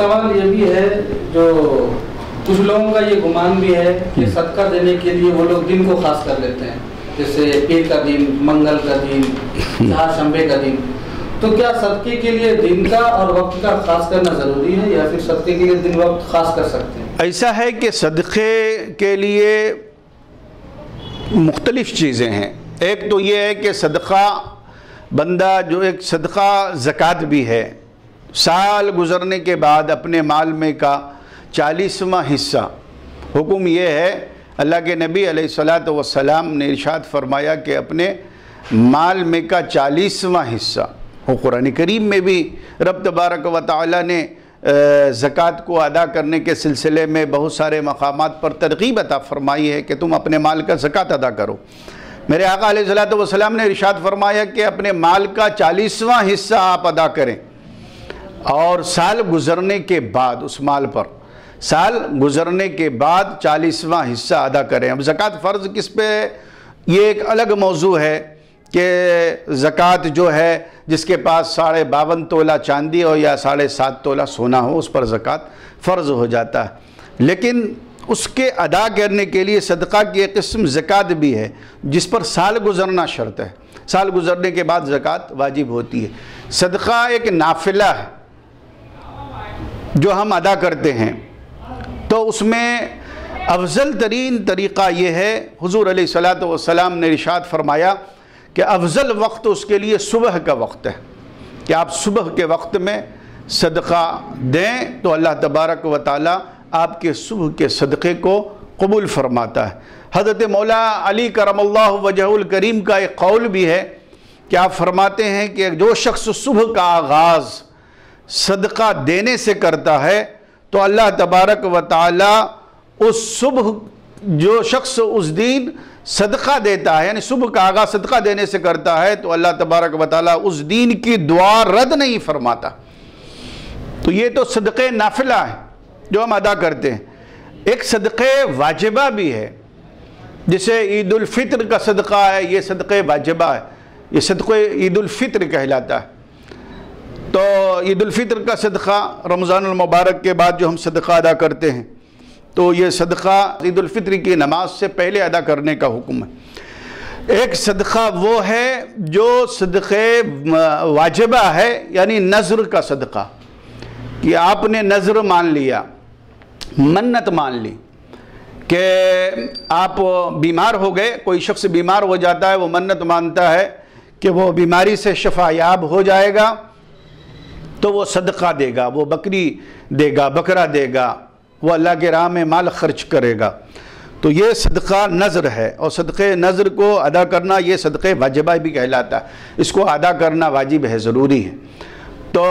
سوال یہ بھی ہے، جو کچھ لوگوں کا یہ گمان بھی ہے کہ صدقہ دینے کے لیے وہ لوگ دن کو خاص کر لیتے ہیں، جیسے پیر کا دن، منگل کا دن، شنبے کا دن، تو کیا صدقے کے لیے دن کا اور وقت کا خاص کرنا ضروری ہے، یا پھر صدقے کے لیے دن وقت خاص کر سکتے ہیں؟ ایسا ہے کہ صدقے کے لیے مختلف چیزیں ہیں۔ ایک تو یہ ہے کہ صدقہ بندہ جو ایک صدقہ زکوٰۃ بھی ہے، سال گزرنے کے بعد اپنے مال میں کا 40واں حصہ، حکم یہ ہے، اللہ کے نبی علیہ الصلوۃ والسلام نے ارشاد فرمایا کہ اپنے مال میں کا 40واں حصہ، اور قرآن کریم میں بھی رب تبارک و تعالی نے زکوٰۃ کو ادا کرنے کے سلسلے میں بہت سارے مقامات پر ترغیب عطا فرمائی ہے کہ تم اپنے مال کا زکوٰۃ ادا کرو۔ میرے آقا علیہ الصلوۃ والسلام نے ارشاد فرمایا کہ اپنے مال کا 40واں حصہ آپ ادا کریں، اور سال گزرنے کے بعد اس مال پر سال گزرنے کے بعد 40واں حصہ ادا کریں۔ اب زکوٰۃ فرض کس پہ ہے، یہ ایک الگ موضوع ہے کہ زکوٰۃ جو ہے جس کے پاس 52.5 تولہ چاندی ہو یا 7.5 تولہ سونا ہو، اس پر زکوٰۃ فرض ہو جاتا ہے، لیکن اس کے ادا کرنے کے لیے صدقہ کی ایک قسم زکوٰۃ بھی ہے جس پر سال گزرنا شرط ہے، سال گزرنے کے بعد زکوٰۃ واجب ہوتی ہے۔ صدقہ ایک نافلہ ہے جو ہم ادا کرتے ہیں، تو اس میں افضل ترین طریقہ یہ ہے، حضور علیہ الصلوۃ والسلام نے ارشاد فرمایا کہ افضل وقت اس کے لیے صبح کا وقت ہے، کہ آپ صبح کے وقت میں صدقہ دیں تو اللہ تبارک و تعالی آپ کے صبح کے صدقے کو قبول فرماتا ہے۔ حضرت مولا علی کرم اللہ وجہ الکریم کا ایک قول بھی ہے کہ آپ فرماتے ہیں کہ جو شخص صبح کا آغاز صدقہ دینے سے کرتا ہے تو اللہ تبارک و تعالی اس صبح جو شخص اس دن صدقہ دیتا ہے، یعنی صبح کا آغاز صدقہ دینے سے کرتا ہے تو اللہ تبارک و تعالی اس دین کی دعا رد نہیں فرماتا۔ تو یہ تو صدقے نافلہ ہے جو ہم ادا کرتے ہیں۔ ایک صدقے واجبہ بھی ہے، جسے عید الفطر کا صدقہ ہے، یہ صدقے واجبہ ہے، یہ صدقے عید الفطر کہلاتا ہے۔ تو عید الفطر کا صدقہ رمضان المبارک کے بعد جو ہم صدقہ ادا کرتے ہیں، تو یہ صدقہ عید الفطر کی نماز سے پہلے ادا کرنے کا حکم ہے۔ ایک صدقہ وہ ہے جو صدقے واجبہ ہے، یعنی نذر کا صدقہ، کہ آپ نے نذر مان لیا، منت مان لی کہ آپ بیمار ہو گئے، کوئی شخص بیمار ہو جاتا ہے، وہ منت مانتا ہے کہ وہ بیماری سے شفا یاب ہو جائے گا تو وہ صدقہ دے گا، وہ بکری دے گا، بکرا دے گا، وہ اللہ کے راہ میں مال خرچ کرے گا۔ تو یہ صدقہ نذر ہے، اور صدقے نذر کو ادا کرنا یہ صدقے واجبہ بھی کہلاتا ہے، اس کو ادا کرنا واجب ہے، ضروری ہے۔ تو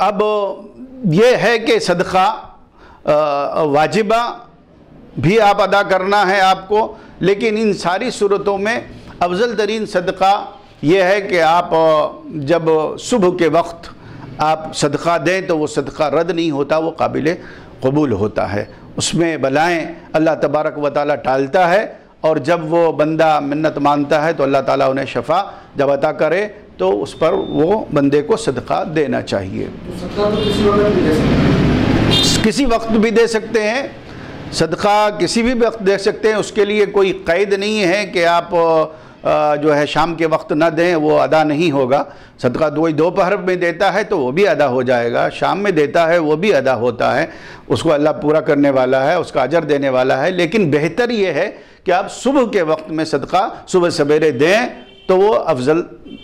اب یہ ہے کہ صدقہ واجبہ بھی آپ ادا کرنا ہے آپ کو، لیکن ان ساری صورتوں میں افضل ترین صدقہ یہ ہے کہ آپ جب صبح کے وقت آپ صدقہ دیں تو وہ صدقہ رد نہیں ہوتا، وہ قابل قبول ہوتا ہے، اس میں بلائیں اللہ تبارک و تعالیٰ ٹالتا ہے، اور جب وہ بندہ منت مانتا ہے تو اللہ تعالیٰ انہیں شفا جب عطا کرے تو اس پر وہ بندے کو صدقہ دینا چاہیے۔ کسی وقت بھی دے سکتے ہیں، صدقہ کسی بھی وقت دے سکتے ہیں، اس کے لیے کوئی قید نہیں ہے کہ آپ جو ہے شام کے وقت نہ دیں، وہ ادا نہیں ہوگا۔ صدقہ دوپہر میں دیتا ہے تو وہ بھی ادا ہو جائے گا، شام میں دیتا ہے وہ بھی ادا ہوتا ہے، اس کو اللہ پورا کرنے والا ہے، اس کا اجر دینے والا ہے۔ لیکن بہتر یہ ہے کہ آپ صبح کے وقت میں صدقہ صبح سویرے دیں تو وہ افضل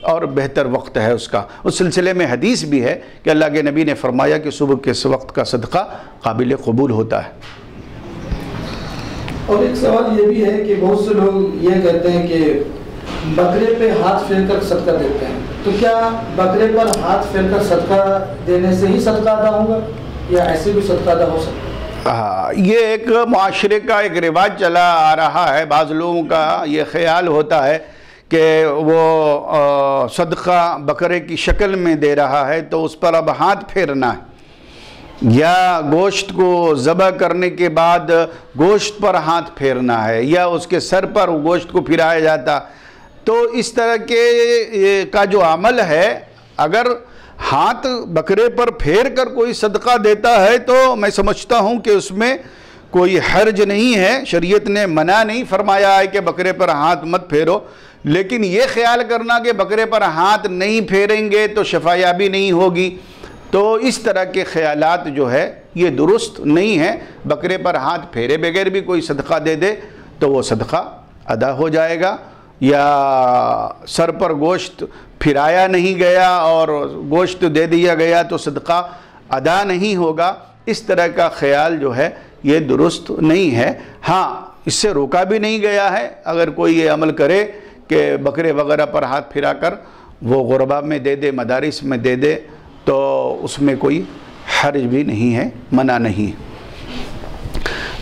اور بہتر وقت ہے اس کا۔ اس سلسلے میں حدیث بھی ہے کہ اللہ کے نبی نے فرمایا کہ صبح کے وقت کا صدقہ قابل قبول ہوتا ہے۔ اور ایک سوال یہ بھی ہے کہ بہت سے لوگ یہ کہتے ہیں کہ بکرے پہ ہاتھ پھیر کر صدقہ دیتے ہیں، تو کیا بکرے پر ہاتھ پھیر کر صدقہ دینے سے ہی صدقہ ادا ہوگا یا ایسے بھی صدقہ ادا ہو سکتا ہے؟ یہ ایک معاشرے کا ایک رواج چلا آ رہا ہے، بعض لوگوں کا یہ خیال ہوتا ہے کہ وہ صدقہ بکرے کی شکل میں دے رہا ہے تو اس پر اب ہاتھ پھیرنا ہے، یا گوشت کو ذبح کرنے کے بعد گوشت پر ہاتھ پھیرنا ہے، یا اس کے سر پر گوشت کو پھرایا جاتا۔ تو اس طرح کے کا جو عمل ہے، اگر ہاتھ بکرے پر پھیر کر کوئی صدقہ دیتا ہے تو میں سمجھتا ہوں کہ اس میں کوئی حرج نہیں ہے، شریعت نے منع نہیں فرمایا ہے کہ بکرے پر ہاتھ مت پھیرو، لیکن یہ خیال کرنا کہ بکرے پر ہاتھ نہیں پھیریں گے تو شفایابی نہیں ہوگی، تو اس طرح کے خیالات جو ہے یہ درست نہیں ہے۔ بکرے پر ہاتھ پھیرے بغیر بھی کوئی صدقہ دے دے تو وہ صدقہ ادا ہو جائے گا، یا سر پر گوشت پھرایا نہیں گیا اور گوشت دے دیا گیا تو صدقہ ادا نہیں ہوگا، اس طرح کا خیال جو ہے یہ درست نہیں ہے۔ ہاں، اس سے روکا بھی نہیں گیا ہے، اگر کوئی یہ عمل کرے کہ بکرے وغیرہ پر ہاتھ پھرا کر وہ غربا میں دے دے، مدارس میں دے دے، تو اس میں کوئی حرج بھی نہیں ہے، منع نہیں۔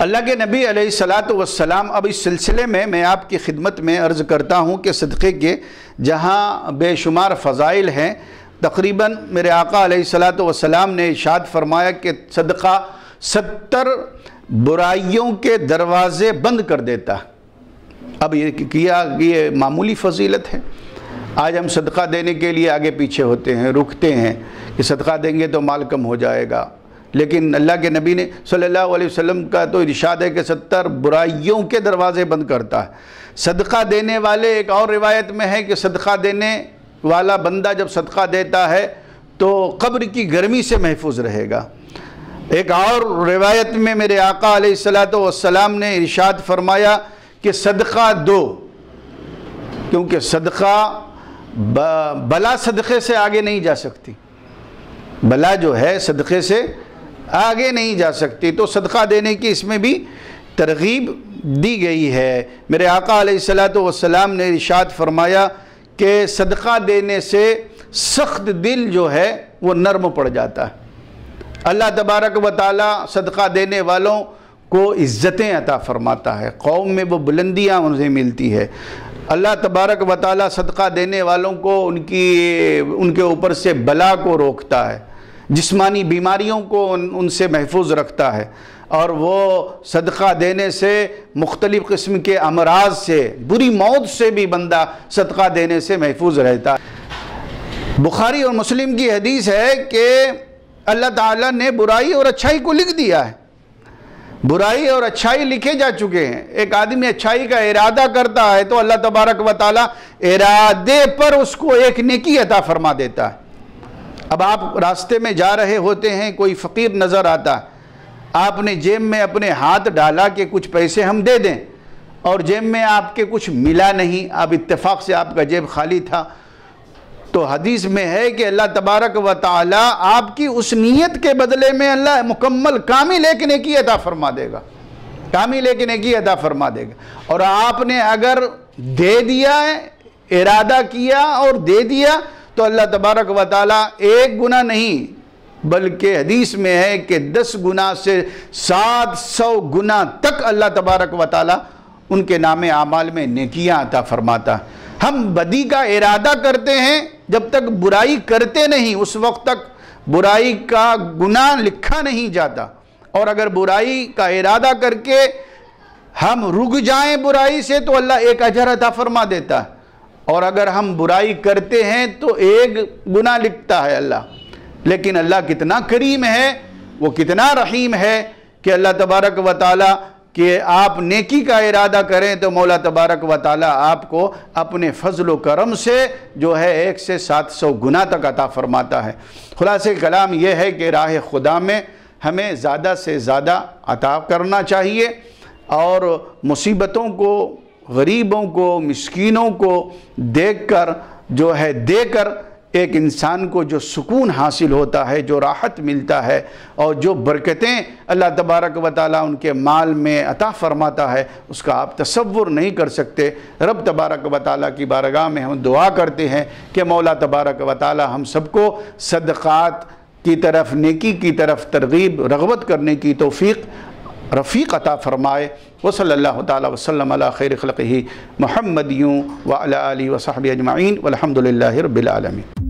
اللہ کے نبی علیہ السلام، اب اس سلسلے میں آپ کی خدمت میں عرض کرتا ہوں کہ صدقے کے جہاں بے شمار فضائل ہیں، تقریباً میرے آقا علیہ السلام نے ارشاد فرمایا کہ صدقہ 70 برائیوں کے دروازے بند کر دیتا۔ اب یہ معمولی فضیلت ہے؟ آج ہم صدقہ دینے کے لیے آگے پیچھے ہوتے ہیں، رکتے ہیں کہ صدقہ دیں گے تو مال کم ہو جائے گا، لیکن اللہ کے نبی نے صلی اللہ علیہ وسلم کا تو ارشاد ہے کہ 70 برائیوں کے دروازے بند کرتا ہے۔ صدقہ دینے والے، ایک اور روایت میں ہے کہ صدقہ دینے والا بندہ جب صدقہ دیتا ہے تو قبر کی گرمی سے محفوظ رہے گا۔ ایک اور روایت میں میرے آقا علیہ السلام نے ارشاد فرمایا کہ صدقہ دو، کیونکہ صدقہ بلا صدقے سے آگے نہیں جا سکتی، بلا جو ہے صدقے سے آگے نہیں جا سکتی، تو صدقہ دینے کی اس میں بھی ترغیب دی گئی ہے۔ میرے آقا علیہ السلام نے ارشاد فرمایا کہ صدقہ دینے سے سخت دل جو ہے وہ نرم پڑ جاتا ہے۔ اللہ تبارک و تعالی صدقہ دینے والوں کو عزتیں عطا فرماتا ہے، قوم میں وہ بلندیاں انہیں ملتی ہے۔ اللہ تبارک و تعالی صدقہ دینے والوں کو ان کے اوپر سے بلا کو روکتا ہے، جسمانی بیماریوں کو ان سے محفوظ رکھتا ہے، اور وہ صدقہ دینے سے مختلف قسم کے امراض سے، بری موت سے بھی بندہ صدقہ دینے سے محفوظ رہتا ہے۔ بخاری اور مسلم کی حدیث ہے کہ اللہ تعالیٰ نے برائی اور اچھائی کو لکھ دیا ہے، برائی اور اچھائی لکھے جا چکے ہیں۔ ایک آدمی اچھائی کا ارادہ کرتا ہے تو اللہ تبارک و تعالیٰ ارادے پر اس کو ایک نیکی عطا فرما دیتا ہے۔ اب آپ راستے میں جا رہے ہوتے ہیں، کوئی فقیر نظر آتا ہے، آپ نے جیب میں اپنے ہاتھ ڈالا کہ کچھ پیسے ہم دے دیں، اور جیب میں آپ کے کچھ ملا نہیں، اب اتفاق سے آپ کا جیب خالی تھا، تو حدیث میں ہے کہ اللہ تبارک و تعالی آپ کی اس نیت کے بدلے میں اللہ مکمل کامل ایک نیکی عطا فرما دے گا، کامل ایک نیکی عطا فرما دے گا۔ اور آپ نے اگر دے دیا ہے، ارادہ کیا اور دے دیا، تو اللہ تبارک و تعالی ایک گناہ نہیں بلکہ حدیث میں ہے کہ 10 گناہ سے 700 گناہ تک اللہ تبارک و تعالی ان کے نام اعمال میں نیکیاں عطا فرماتا ہے۔ ہم بدی کا ارادہ کرتے ہیں، جب تک برائی کرتے نہیں اس وقت تک برائی کا گناہ لکھا نہیں جاتا، اور اگر برائی کا ارادہ کر کے ہم رک جائیں برائی سے تو اللہ ایک اجر عطا فرما دیتا ہے، اور اگر ہم برائی کرتے ہیں تو ایک گناہ لکھتا ہے اللہ۔ لیکن اللہ کتنا کریم ہے، وہ کتنا رحیم ہے کہ اللہ تبارک و تعالی کہ آپ نیکی کا ارادہ کریں تو مولا تبارک و تعالی آپ کو اپنے فضل و کرم سے جو ہے 1 سے 700 گنا تک عطا فرماتا ہے۔ خلاصہ کلام یہ ہے کہ راہ خدا میں ہمیں زیادہ سے زیادہ عطا کرنا چاہیے، اور مصیبتوں کو، غریبوں کو، مسکینوں کو دیکھ کر جو ہے دے کر ایک انسان کو جو سکون حاصل ہوتا ہے، جو راحت ملتا ہے، اور جو برکتیں اللہ تبارک و تعالیٰ ان کے مال میں عطا فرماتا ہے، اس کا آپ تصور نہیں کر سکتے۔ رب تبارک و تعالیٰ کی بارگاہ میں ہم دعا کرتے ہیں کہ مولا تبارک و تعالیٰ ہم سب کو صدقات کی طرف، نیکی کی طرف ترغیب، رغبت کرنے کی توفیق رفیق عطا فرمائے۔ وصلی اللہ تعالیٰ وسلم علی خیر خلقہ محمد وعلی آلہ وصحبہ اجمعین والحمد للہ رب العالمین۔